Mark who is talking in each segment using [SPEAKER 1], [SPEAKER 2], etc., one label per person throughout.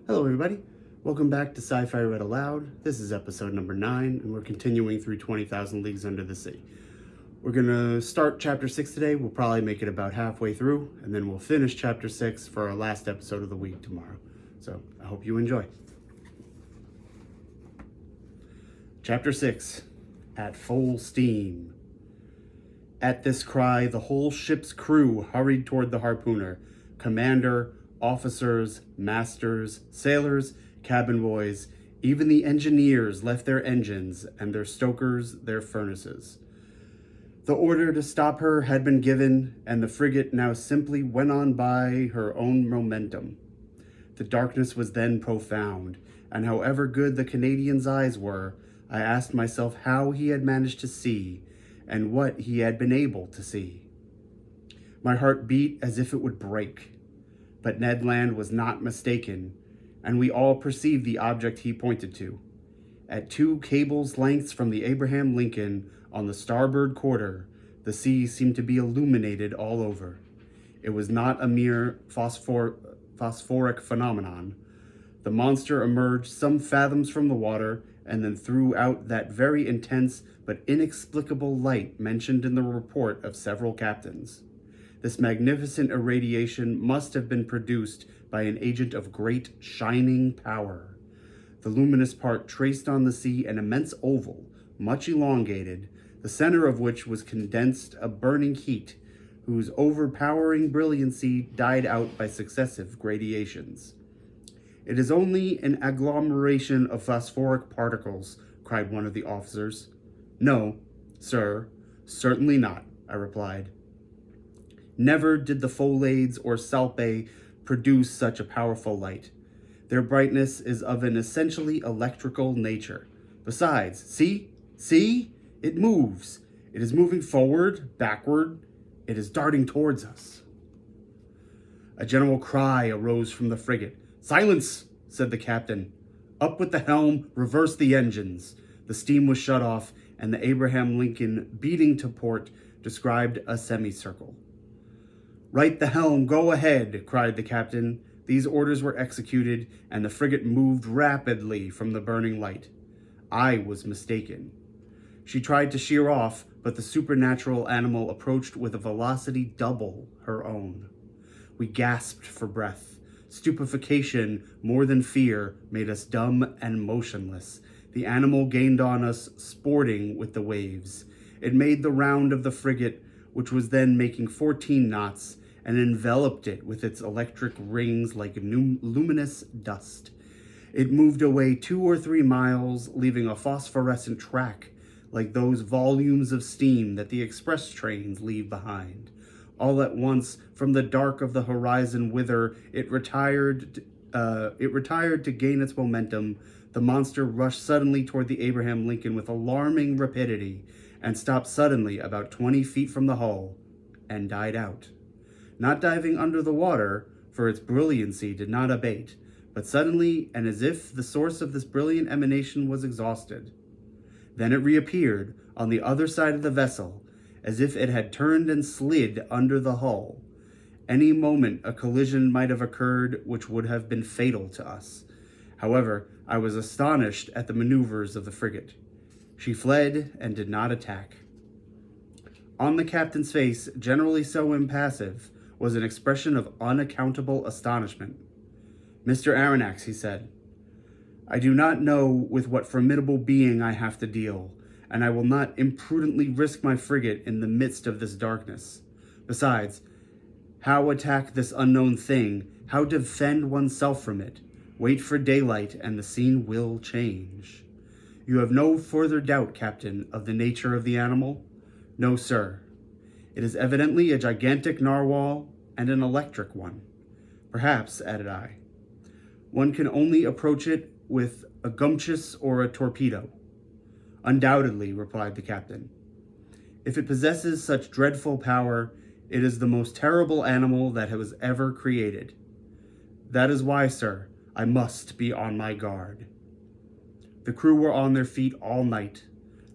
[SPEAKER 1] Hello everybody, welcome back to Sci-Fi Read Aloud. This is episode number 9, and we're continuing through 20,000 Leagues Under the Sea. We're going to start chapter 6 today. We'll probably make it about halfway through, and then we'll finish chapter 6 for our last episode of the week tomorrow. So, I hope you enjoy. Chapter 6, At Full Steam. At this cry, the whole ship's crew hurried toward the harpooner. Commander, officers, masters, sailors, cabin boys, even the engineers left their engines and their stokers their furnaces. The order to stop her had been given, and the frigate now simply went on by her own momentum. The darkness was then profound, and however good the Canadian's eyes were, I asked myself how he had managed to see, and what he had been able to see. My heart beat as if it would break. But Ned Land was not mistaken, and we all perceived the object he pointed to. At 2 cables' lengths from the Abraham Lincoln, on the starboard quarter, the sea seemed to be illuminated all over. It was not a mere phosphoric phenomenon. The monster emerged some fathoms from the water, and then threw out that very intense but inexplicable light mentioned in the report of several captains. This magnificent irradiation must have been produced by an agent of great shining power. The luminous part traced on the sea an immense oval, much elongated, the center of which was condensed a burning heat, whose overpowering brilliancy died out by successive gradations. "It is only an agglomeration of phosphoric particles," cried one of the officers. "No, sir, certainly not," I replied. Never did the Pholades or Salpe produce such a powerful light. Their brightness is of an essentially electrical nature. Besides, see, it moves. It is moving forward, backward. It is darting towards us. A general cry arose from the frigate. "Silence," said the captain. "Up with the helm, reverse the engines." The steam was shut off, and the Abraham Lincoln, beating to port, described a semicircle. "Right the helm, go ahead," cried the captain. These orders were executed, and the frigate moved rapidly from the burning light. I was mistaken. She tried to sheer off, but the supernatural animal approached with a velocity double her own. We gasped for breath. Stupefaction, more than fear, made us dumb and motionless. The animal gained on us, sporting with the waves. It made the round of the frigate, which was then making 14 knots, and enveloped it with its electric rings like luminous dust. It moved away 2 or 3 miles, leaving a phosphorescent track, like those volumes of steam that the express trains leave behind. All at once, from the dark of the horizon whither it retired to gain its momentum, the monster rushed suddenly toward the Abraham Lincoln with alarming rapidity, and stopped suddenly about 20 feet from the hull, and died out. Not diving under the water, for its brilliancy did not abate, but suddenly, and as if the source of this brilliant emanation was exhausted. Then it reappeared on the other side of the vessel, as if it had turned and slid under the hull. Any moment a collision might have occurred which would have been fatal to us. However, I was astonished at the maneuvers of the frigate. She fled and did not attack. On the captain's face, generally so impassive, was an expression of unaccountable astonishment. "Mr. Aronnax," he said, "I do not know with what formidable being I have to deal, and I will not imprudently risk my frigate in the midst of this darkness. Besides, how attack this unknown thing? How defend oneself from it? Wait for daylight, and the scene will change. You have no further doubt, Captain, of the nature of the animal?" "No, sir. It is evidently a gigantic narwhal, and an electric one. Perhaps," added I, "one can only approach it with a gumchus or a torpedo." "Undoubtedly," replied the captain. "If it possesses such dreadful power, it is the most terrible animal that was ever created. That is why, sir, I must be on my guard." The crew were on their feet all night.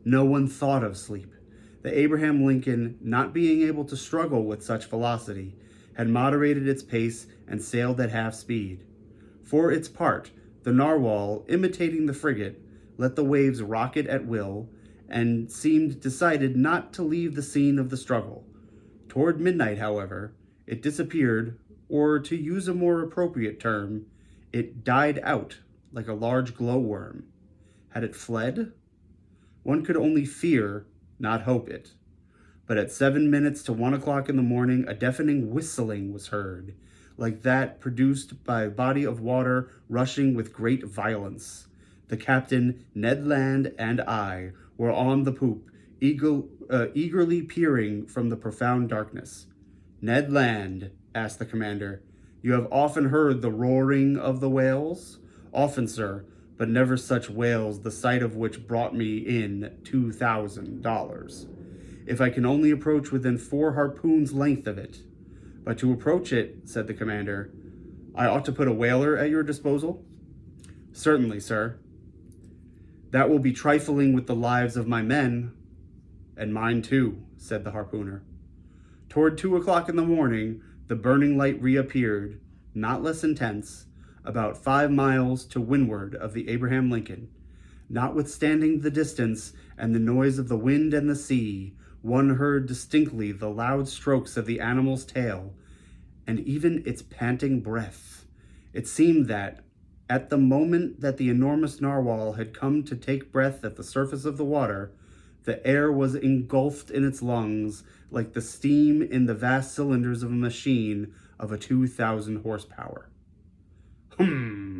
[SPEAKER 1] No one thought of sleep. The Abraham Lincoln, not being able to struggle with such velocity, had moderated its pace and sailed at half speed. For its part, the narwhal, imitating the frigate, let the waves rocket at will, and seemed decided not to leave the scene of the struggle. Toward midnight, however, it disappeared, or to use a more appropriate term, it died out like a large glowworm. Had it fled? One could only fear, not hope it. But at 7 minutes to 1 o'clock in the morning, a deafening whistling was heard, like that produced by a body of water rushing with great violence. The captain, Ned Land, and I were on the poop, eagerly peering from the profound darkness. "Ned Land," asked the commander, "you have often heard the roaring of the whales?" "Often, sir, but never such whales, the sight of which brought me in $2,000. If I can only approach within 4 harpoons' length of it." "But to approach it," said the commander, "I ought to put a whaler at your disposal?" "Certainly, sir." "That will be trifling with the lives of my men." "And mine too," said the harpooner. Toward 2 o'clock in the morning, the burning light reappeared, not less intense, about 5 miles to windward of the Abraham Lincoln. Notwithstanding the distance and the noise of the wind and the sea, one heard distinctly the loud strokes of the animal's tail, and even its panting breath. It seemed that, at the moment that the enormous narwhal had come to take breath at the surface of the water, the air was engulfed in its lungs like the steam in the vast cylinders of a machine of a 2,000 horsepower.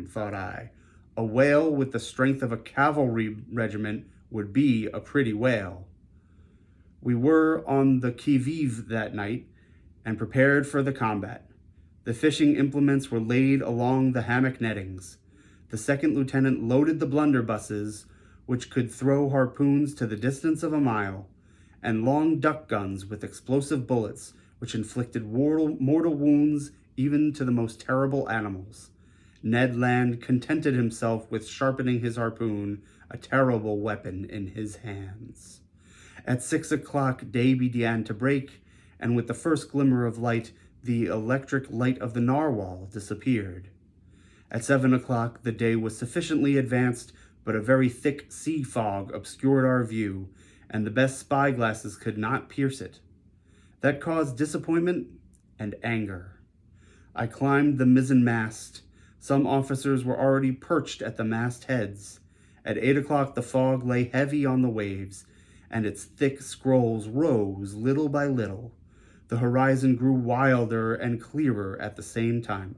[SPEAKER 1] Thought I. A whale with the strength of a cavalry regiment would be a pretty whale. We were on the qui-vive that night and prepared for the combat. The fishing implements were laid along the hammock nettings. The second lieutenant loaded the blunderbusses, which could throw harpoons to the distance of a mile, and long duck guns with explosive bullets, which inflicted mortal wounds even to the most terrible animals. Ned Land contented himself with sharpening his harpoon, a terrible weapon in his hands. At 6 o'clock, day began to break, and with the first glimmer of light, the electric light of the narwhal disappeared. At 7 o'clock, the day was sufficiently advanced, but a very thick sea fog obscured our view, and the best spyglasses could not pierce it. That caused disappointment and anger. I climbed the mizzen mast. Some officers were already perched at the mast heads. At 8 o'clock, the fog lay heavy on the waves, and its thick scrolls rose little by little. The horizon grew wider and clearer at the same time.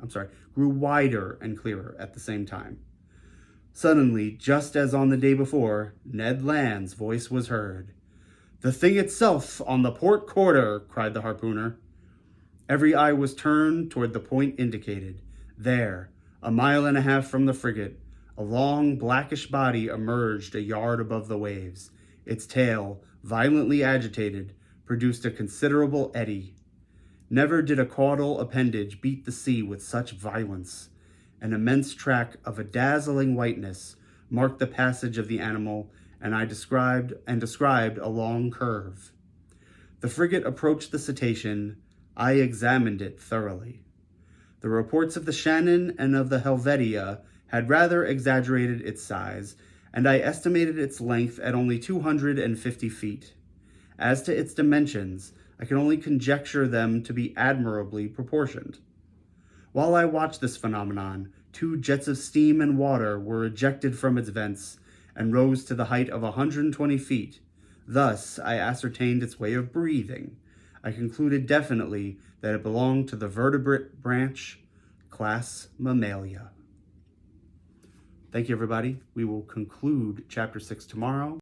[SPEAKER 1] Suddenly, just as on the day before, Ned Land's voice was heard. "The thing itself on the port quarter!" cried the harpooner. Every eye was turned toward the point indicated. There, 1.5 miles from the frigate, a long blackish body emerged a yard above the waves. Its tail, violently agitated, produced a considerable eddy. Never did a caudal appendage beat the sea with such violence. An immense track of a dazzling whiteness marked the passage of the animal, and I described a long curve. The frigate approached the cetacean. I examined it thoroughly. The reports of the Shannon and of the Helvetia had rather exaggerated its size, and I estimated its length at only 250 feet. As to its dimensions, I can only conjecture them to be admirably proportioned. While I watched this phenomenon, 2 jets of steam and water were ejected from its vents and rose to the height of 120 feet. Thus, I ascertained its way of breathing. I concluded definitely that it belonged to the vertebrate branch, class Mammalia. Thank you, everybody. We will conclude Chapter 6 tomorrow.